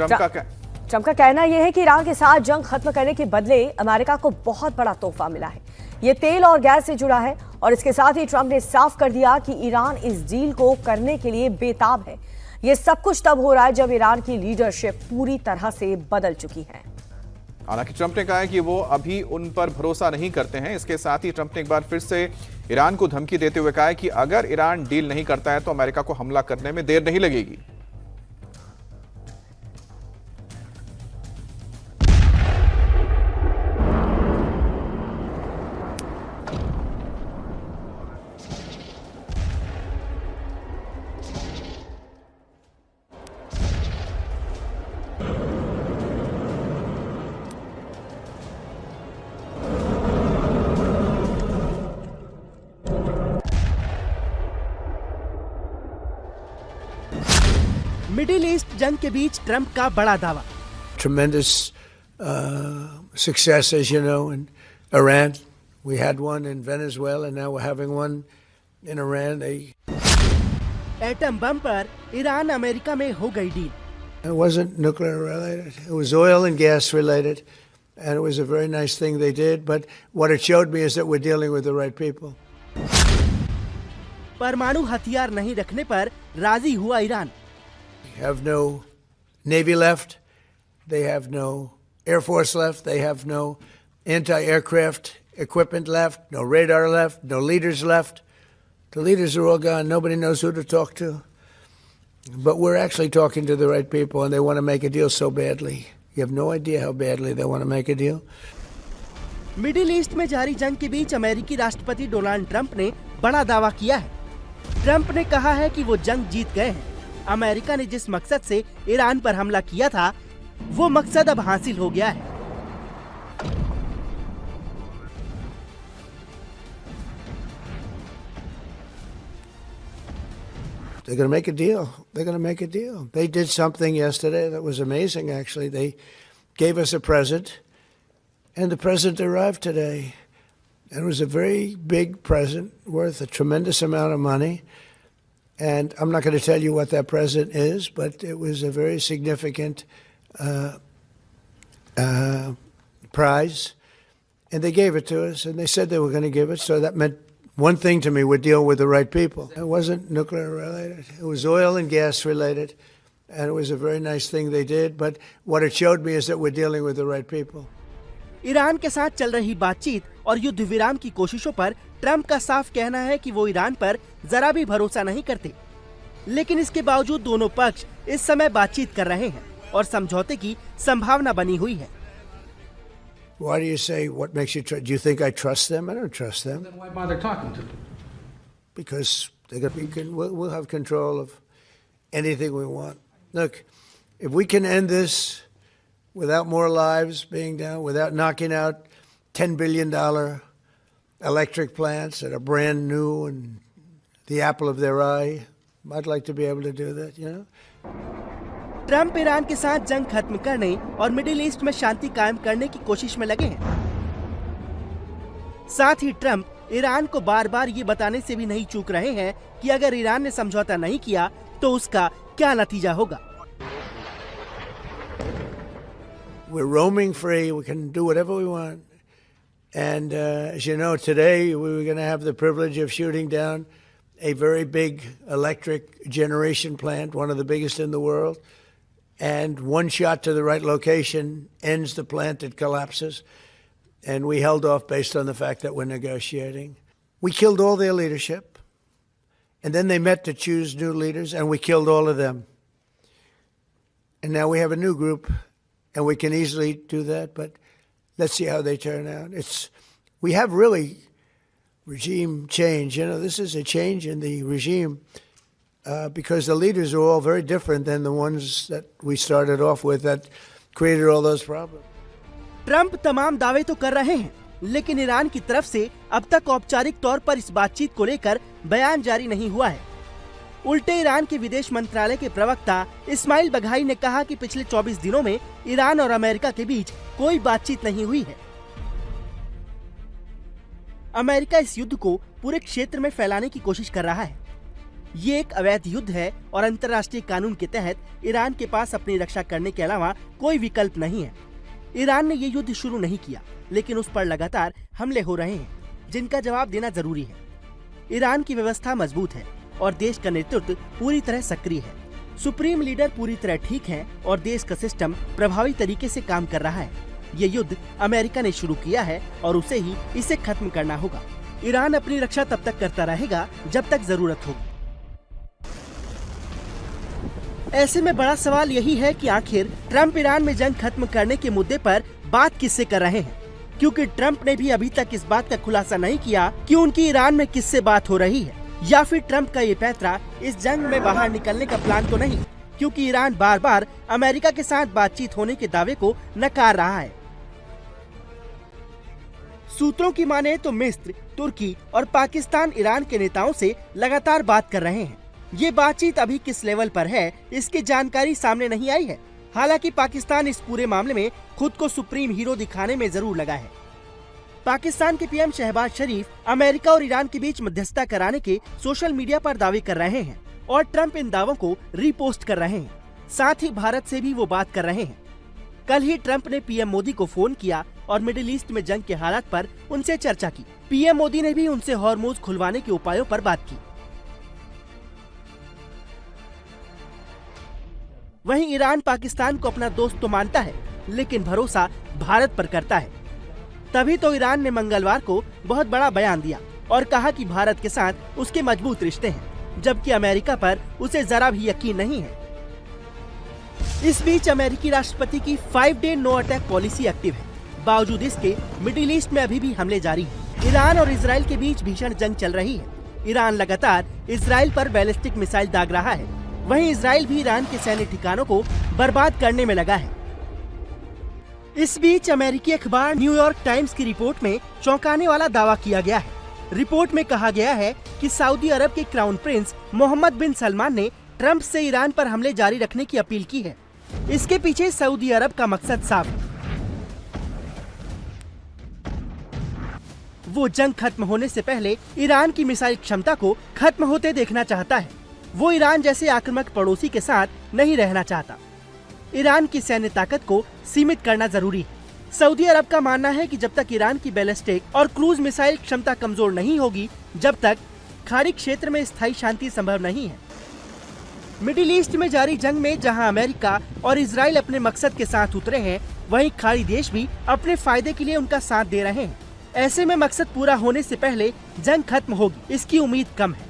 Trump का कहना यह है कि ईरान के साथ जंग खत्म करने के बदले अमेरिका को बहुत बड़ा तोहफा मिला है। ये तेल और गैस से जुड़ा है और इसके साथ ही ट्रंप ने साफ कर दिया कि ईरान इस डील को करने के लिए बेताब है। ये सब कुछ तब हो रहा है जब ईरान की लीडरशिप पूरी तरह से बदल चुकी है। हालांकि ट्रंप ने कहा है कि वो अभी उन पर भरोसा नहीं करते हैं। इसके साथ ही ट्रंप ने एक बार फिर से ईरान को धमकी देते हुए कहा है कि अगर ईरान डील नहीं करता है तो अमेरिका को हमला करने में देर नहीं लगेगी। मिडिल ईस्ट जंग के बीच ट्रंप का बड़ा दावा। Tremendous success, as you know, in Iran. We had one in Venezuela, and now we're having one in Iran. Atom bomb पर ईरान अमेरिका में हो गई deal. It wasn't nuclear related. It was oil and gas related, and it was a very nice thing they did. But what it showed me is that we're dealing with the right people. परमाणु हथियार नहीं रखने पर राजी हुआ Iran. Have no Navy left. They have no Air Force left. They have no anti-aircraft equipment left. No radar left. No leaders left. The leaders are all gone. Nobody knows who to talk to. But we're actually talking to the right people, and they want to make a deal so badly. You have no idea how badly they want to make a deal. Middle east में जारी जंग के बीच अमेरिकी राष्ट्रपति Donald Trump ने बड़ा दावा किया है। ट्रंप ने कहा है कि वो जंग जीत गए हैं। अमेरिका ने जिस मकसद से ईरान पर हमला किया था, वो मकसद अब हासिल हो गया है। They're going to make a deal. They're going to make a deal. They did something yesterday that was amazing, actually. They gave us a present, and the present arrived today. And it was a very big present worth a tremendous amount of money. And I'm not going to tell you what that present is, but it was a very significant prize. And they gave it to us, and they said they were going to give it. So that meant one thing to me: we're dealing with the right people. It wasn't nuclear related. It was oil and gas related. And it was a very nice thing they did. But what it showed me is that we're dealing with the right people. Iran के साथ चल रही बातचीत और युद्ध विराम की कोशिशों पर ट्रंप का साफ कहना है कि वो ईरान पर जरा भी भरोसा नहीं करते। लेकिन इसके बावजूद दोनों पक्ष इस समय बातचीत कर रहे हैं और समझौते की संभावना बनी हुई है। Why do you say what makes you trust? Do you think I trust them? I don't trust them. Then why bother talking to them? Because we'll have control of anything we want. Look, if we can end this without more lives being down, without knocking out $10 billion electric plants that are brand new and the apple of their eye, I'd like to be able to do that, you know? Trump Iran के साथ जंग खत्म करने और middle east में शांति कायम करने की कोशिश में लगे हैं। साथ ही ट्रंप ईरान को बार बार ये बताने से भी नहीं चूक रहे हैं कि अगर ईरान ने समझौता नहीं किया तो उसका क्या नतीजा होगा। We're roaming free. We can do whatever we want. And as you know, today we were going to have the privilege of shooting down a very big electric generation plant, one of the biggest in the world. And one shot to the right location ends the plant, it collapses. And we held off based on the fact that we're negotiating. We killed all their leadership. And then they met to choose new leaders, and we killed all of them. And now we have a new group. And we can easily do that, but let's see how they turn out. We have really regime change. You know, this is a change in the regime because the leaders are all very different than the ones that we started off with that created all those problems. Trump तमाम दावे तो कर रहे हैं, लेकिन Iran की तरफ से अब तक औपचारिक तौर पर इस बातचीत को लेकर बयान जारी नहीं हुआ है। उल्टे ईरान के विदेश मंत्रालय के प्रवक्ता इस्माइल बघाई ने कहा कि पिछले 24 दिनों में ईरान और अमेरिका के बीच कोई बातचीत नहीं हुई है। अमेरिका इस युद्ध को पूरे क्षेत्र में फैलाने की कोशिश कर रहा है। ये एक अवैध युद्ध है और अंतर्राष्ट्रीय कानून के तहत ईरान के पास अपनी रक्षा करने के अलावा कोई विकल्प नहीं है। ईरान ने ये युद्ध शुरू नहीं किया, लेकिन उस पर लगातार हमले हो रहे हैं, जिनका जवाब देना जरूरी है। ईरान की व्यवस्था मजबूत है और देश का नेतृत्व पूरी तरह सक्रिय है। सुप्रीम लीडर पूरी तरह ठीक है और देश का सिस्टम प्रभावी तरीके से काम कर रहा है। ये युद्ध अमेरिका ने शुरू किया है और उसे ही इसे खत्म करना होगा। ईरान अपनी रक्षा तब तक करता रहेगा जब तक जरूरत होगी। ऐसे में बड़ा सवाल यही है कि आखिर ट्रंप ईरान में जंग खत्म करने के मुद्दे पर बात किससे कर रहे हैं, क्योंकि ट्रंप ने भी अभी तक इस बात का खुलासा नहीं किया कि उनकी ईरान में किससे बात हो रही है, या फिर ट्रंप का ये पैंतरा इस जंग में बाहर निकलने का प्लान तो नहीं, क्योंकि ईरान बार बार अमेरिका के साथ बातचीत होने के दावे को नकार रहा है। सूत्रों की माने तो मिस्र, तुर्की और पाकिस्तान ईरान के नेताओं से लगातार बात कर रहे हैं। ये बातचीत अभी किस लेवल पर है, इसकी जानकारी सामने नहीं आई है। हालांकि पाकिस्तान इस पूरे मामले में खुद को सुप्रीम हीरो दिखाने में जरूर लगा है। पाकिस्तान के पीएम शहबाज शरीफ अमेरिका और ईरान के बीच मध्यस्थता कराने के सोशल मीडिया पर दावे कर रहे हैं और ट्रंप इन दावों को रीपोस्ट कर रहे हैं। साथ ही भारत से भी वो बात कर रहे हैं। कल ही ट्रंप ने पीएम मोदी को फोन किया और मिडिल ईस्ट में जंग के हालात पर उनसे चर्चा की। पीएम मोदी ने भी उनसे हॉर्मुज खुलवाने के उपायों पर बात की। वहीं ईरान पाकिस्तान को अपना दोस्त तो मानता है, लेकिन भरोसा भारत पर करता है। तभी तो ईरान ने मंगलवार को बहुत बड़ा बयान दिया और कहा कि भारत के साथ उसके मजबूत रिश्ते हैं, जबकि अमेरिका पर उसे जरा भी यकीन नहीं है। इस बीच अमेरिकी राष्ट्रपति की 5 day no attack policy active है। बावजूद इसके मिडिल ईस्ट में अभी भी हमले जारी हैं। ईरान और इजराइल के बीच भीषण जंग चल रही है। ईरान लगातार इजराइल पर बैलिस्टिक मिसाइल दाग रहा है। वहीं इजराइल भी ईरान के सैन्य ठिकानों को बर्बाद करने में लगा है। इस बीच अमेरिकी अखबार न्यूयॉर्क टाइम्स की रिपोर्ट में चौंकाने वाला दावा किया गया है। रिपोर्ट में कहा गया है कि सऊदी अरब के क्राउन प्रिंस मोहम्मद बिन सलमान ने ट्रंप से ईरान पर हमले जारी रखने की अपील की है। इसके पीछे सऊदी अरब का मकसद साफ है। वो जंग खत्म होने से पहले ईरान की मिसाइल क्षमता को खत्म होते देखना चाहता है। वो ईरान जैसे आक्रामक पड़ोसी के साथ नहीं रहना चाहता। ईरान की सैन्य ताकत को सीमित करना जरूरी है। सऊदी अरब का मानना है कि जब तक ईरान की बैलिस्टिक और क्रूज मिसाइल क्षमता कमजोर नहीं होगी, जब तक खाड़ी क्षेत्र में स्थायी शांति संभव नहीं है। मिडिल ईस्ट में जारी जंग में जहां अमेरिका और इजराइल अपने मकसद के साथ उतरे हैं, वहीं खाड़ी देश भी अपने फायदे के लिए उनका साथ दे रहे हैं। ऐसे में मकसद पूरा होने से पहले जंग खत्म होगी, इसकी उम्मीद कम है।